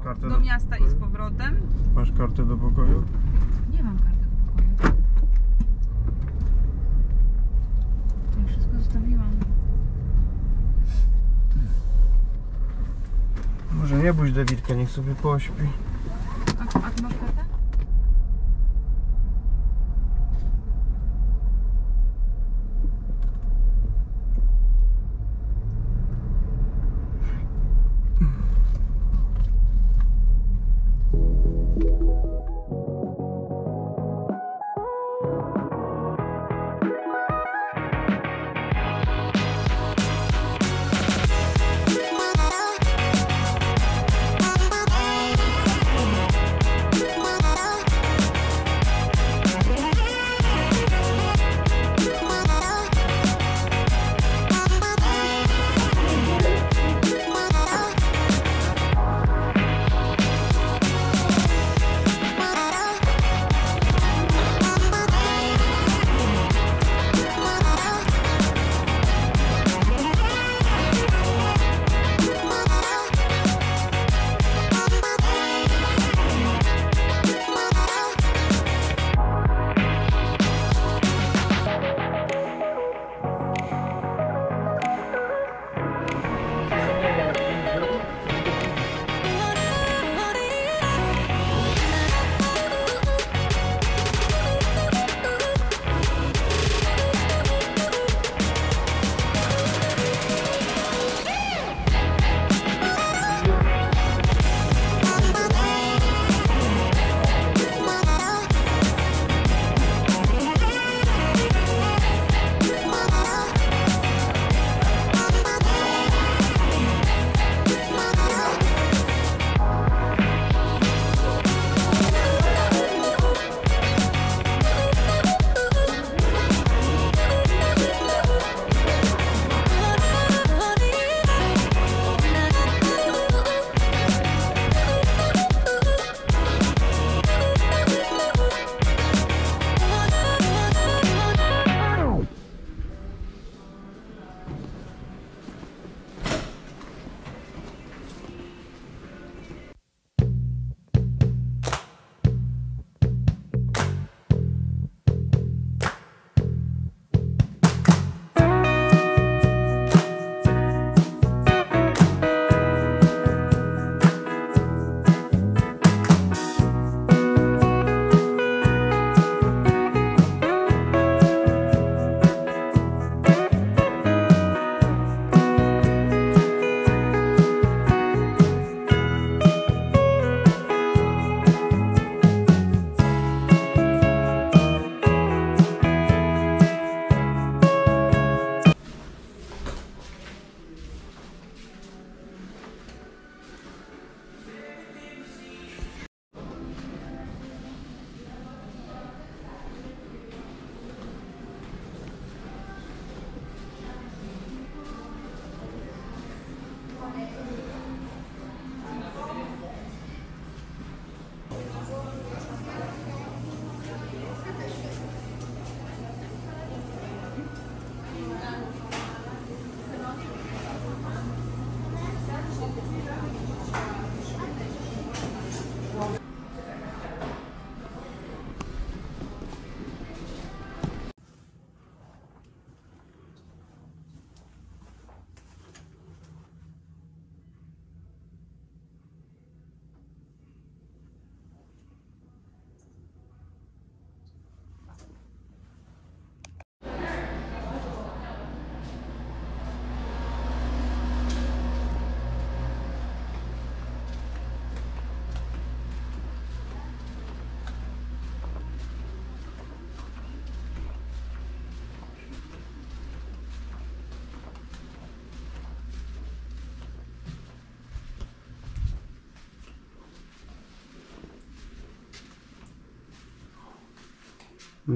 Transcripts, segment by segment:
kartę do miasta i z powrotem. Masz kartę do pokoju? Nie mam karty do pokoju. Ja wszystko zostawiłam. Może nie bójź Dawidka, niech sobie pośpi. A ty masz kartę?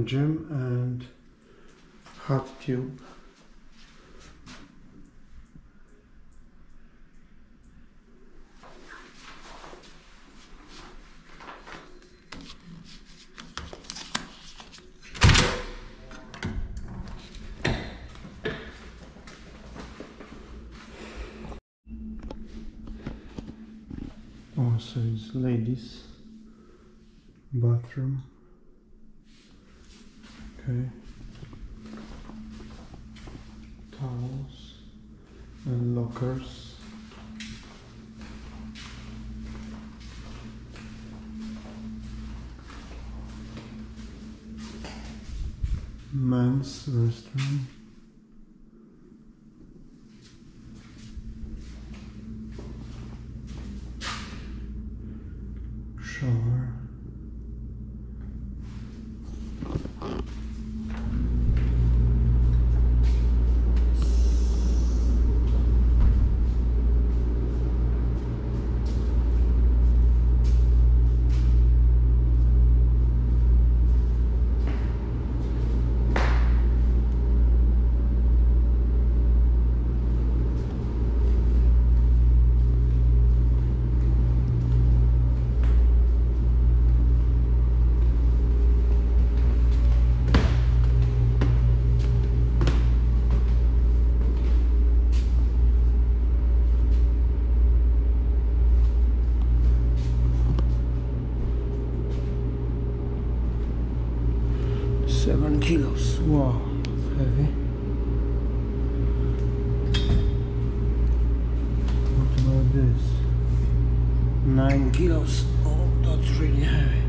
Gym and hot tube. Oh, so it's ladies' bathroom. Okay. Towels and lockers. Men's restroom. Shower. Seven kilos. Wow, that's heavy. What about this? 9 kilos. Oh, that's really heavy.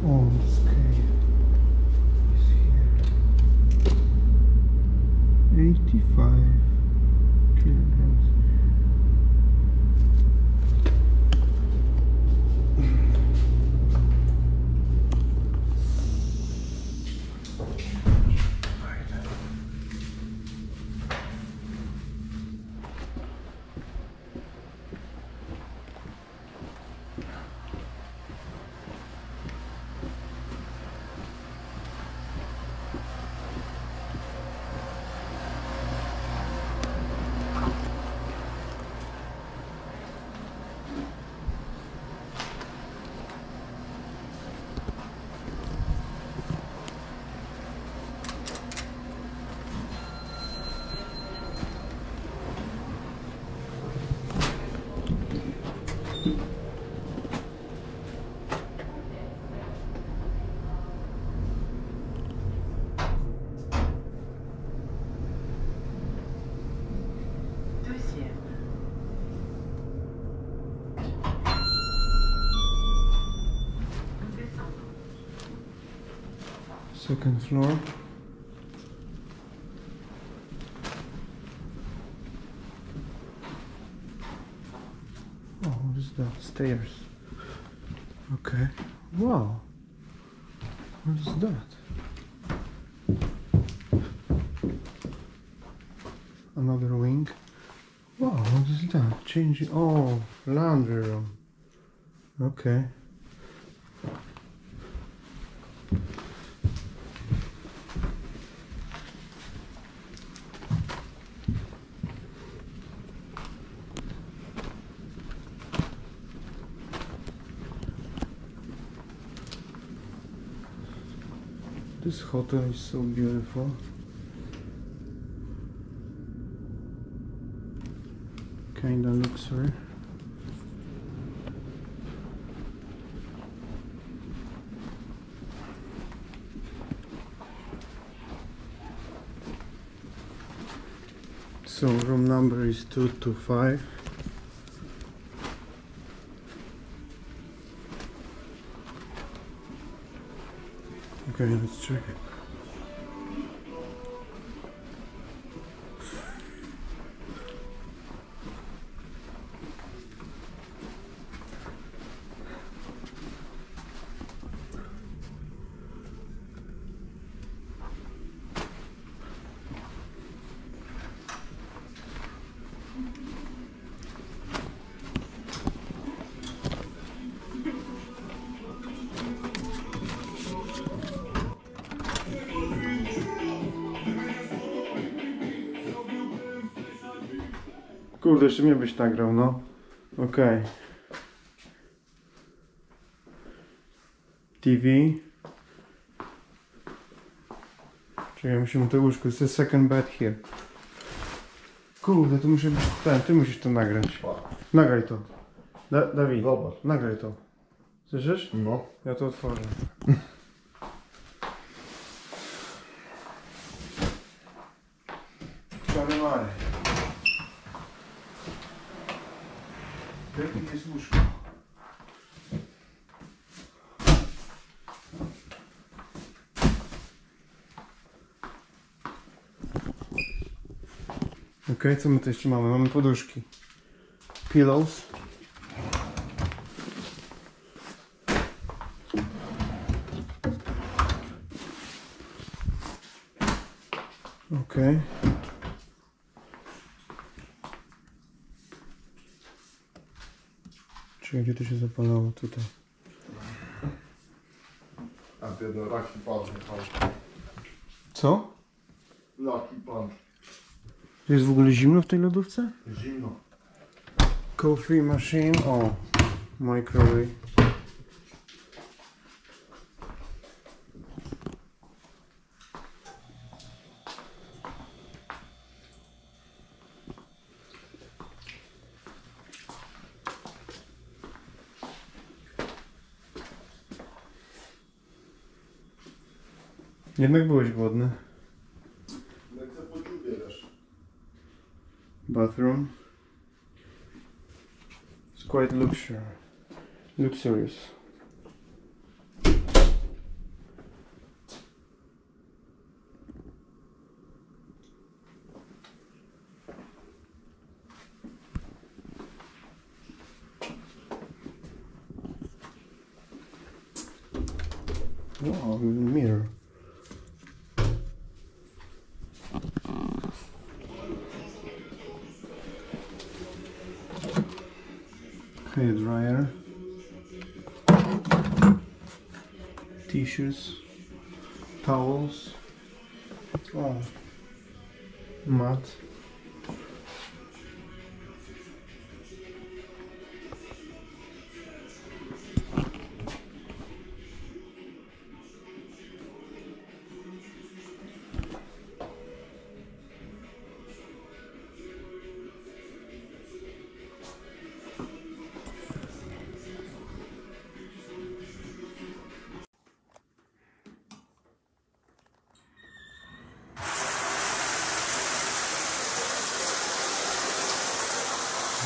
Oh, the scale is here. 85 kilograms. Second floor. Oh, what is that? Stairs. Okay. Wow. What is that? Another wing. Wow, what is that? Changing. Oh, laundry room. Okay. This hotel is so beautiful. Kinda luxury. So room number is 225. Okay, let's check it. Kurde, jeszcze mnie byś nagrał, no. Okej. TV. Czekaj, musimy to łóżko. It's the second bed here. Kurde, to muszę być ten, ty musisz to nagrać. Nagraj to. Dawid, Zobacz. nagraj to. Słyszysz? No. Ja to otworzę. Szalewary. Jakie jest łóżko? Okej, co my tu jeszcze mamy? Mamy poduszki. Pillows. Okej. Czyli gdzie to się zapalało? Tutaj. A ty do Lucky Punch. Co? Lucky Punch. Jest w ogóle zimno w tej lodówce? Zimno. Coffee machine. O. Microwave. Jednak byłeś głodny. Jak se po dziubie wiesz. Bathroom. It's quite luxurious. Wow, mirror. Hair dryer, tissues, towels, oh, mat.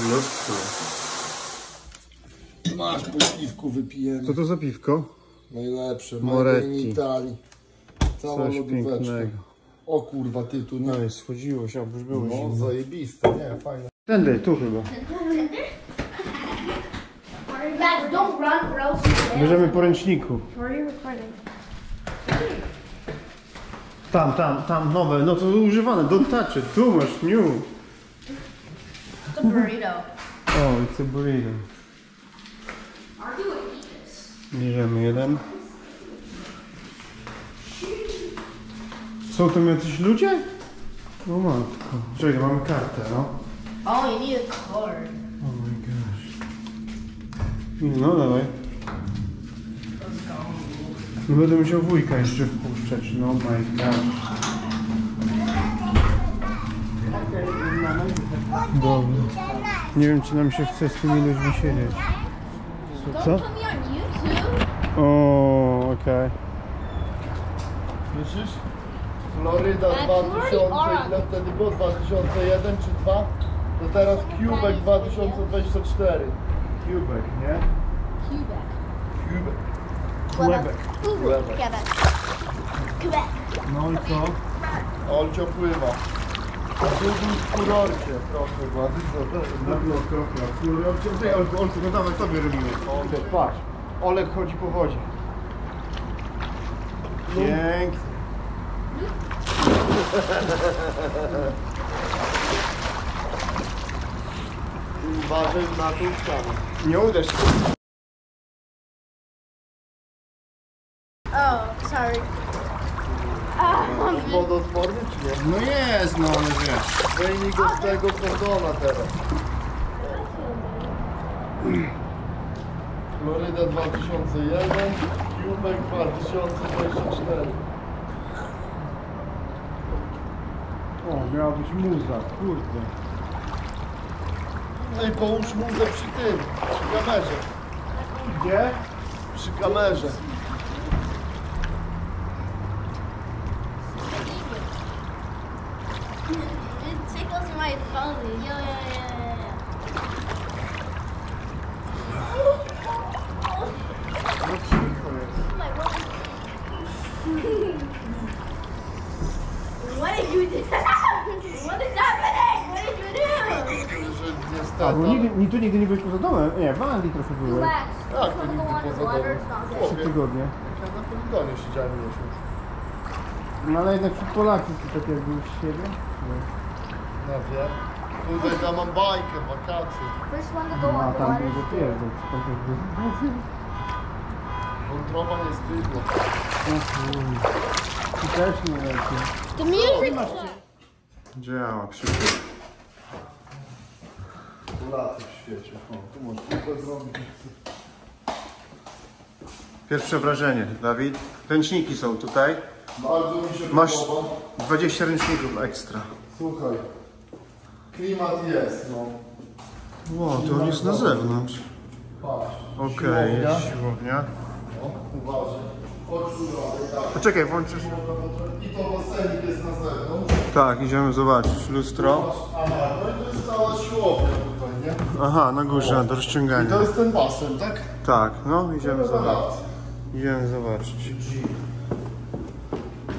Lustro. Masz po piwku wypijemy. Co to za piwko? Najlepsze. Moretti. Moretti. Italii. Cała Coś lodóweczka. pięknego. O kurwa, ty tu nie. No i schodziło się, już było No zimno. zajebiste, nie? Fajne. Tędy, tu chyba. Guys, don't run or else you fail. Bierzemy po ręczniku. Where are you recording? Tam, nowe, no to używane, don't touch it, tu masz, new. It's a burrito. O, it's a burrito. Are you gonna eat this? Bierzemy jeden. Są tam jacyś ludzie? O matko. Czekaj, mamy kartę, no. Oh, you need a card. Oh my gosh. No dawaj. No będę musiał wujka jeszcze wpuszczać, no my gosh. Dobra. Nie wiem, czy nam się chce z tymi ludźmi siedzieć. Co? Put me on YouTube. O, okej. Słyszysz? Floryda Ale 2000, Florida. ile wtedy było? 2001 czy 2? To teraz Quebec 2024. Quebec, nie? Quebec. Quebec. Quebec. Quebec. Quebec. No i co? Olcio pływa. Na drugim kurorcie, proszę bardzo. Zabilo kropla. Kurde, Olku, no dawaj, tobie robimy. Olek, patrz. Olek chodzi po wodzie. Pięknie. Uważaj na tą ścianę. Nie uderz się. Oh, sorry. wodoodporny czy nie? No jest, no ale wiesz. Wyjmij go z tego kordona teraz. Floryda 2001, Quebec 2024. O, miała być muza, kurde. No i połóż muzę przy tym, przy kamerze. Gdzie? Przy kamerze. It tickles my phone. Yeah. No cicho jest. My What did you do? What is happening? What did you do? Że niestety. A, bo tu nigdy nie byłeś poza domem? Nie, w Anglii trochę byłem. Relax. Tak, to Wanna nigdy go poza underwater? domem. Stop it. 3 tygodnie. Jak ja na poligonie siedziałem miesiąc. No ale jednak wśród Polaków to tak jakby w siebie. No wiem. Tutaj tam mam bajkę, wakacje. First one to go No, a tam underwater. tego pierdol. Tam jakby... Wątroba nie stygła. O kurde. Tu też nie leci. The music. Działa, krzyczy. Laty w świecie. O, tu możesz tylko zrobić. Pierwsze wrażenie, Dawid. Ręczniki są tutaj. Bardzo mi się Masz podoba. 20 ręczników ekstra. Słuchaj. Klimat jest, no. Ło, to on jest na zewnątrz. Patrz. Okej, Siłownia. jest siłownia. O, uważaj. Chodź tu dalej, tak. Poczekaj, włączysz. I to basenik jest na zewnątrz. Tak, idziemy zobaczyć. Lustro. Aha, no i to jest cała siłownia tutaj, nie? Aha, na górze, do I rozciągania. to jest ten basen, tak? Tak, no idziemy zobaczyć. Rewelacja. Idziemy zobaczyć.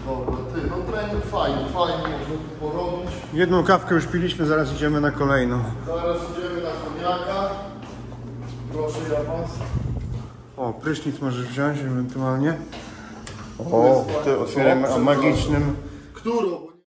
Dobra, ty, no trening fajnie można tu porobić. Jedną kawkę już piliśmy, zaraz idziemy na kolejną. Zaraz idziemy na koniaka. Proszę ja was. O, prysznic możesz wziąć ewentualnie. O, ty otwieramy o magicznym. Którą?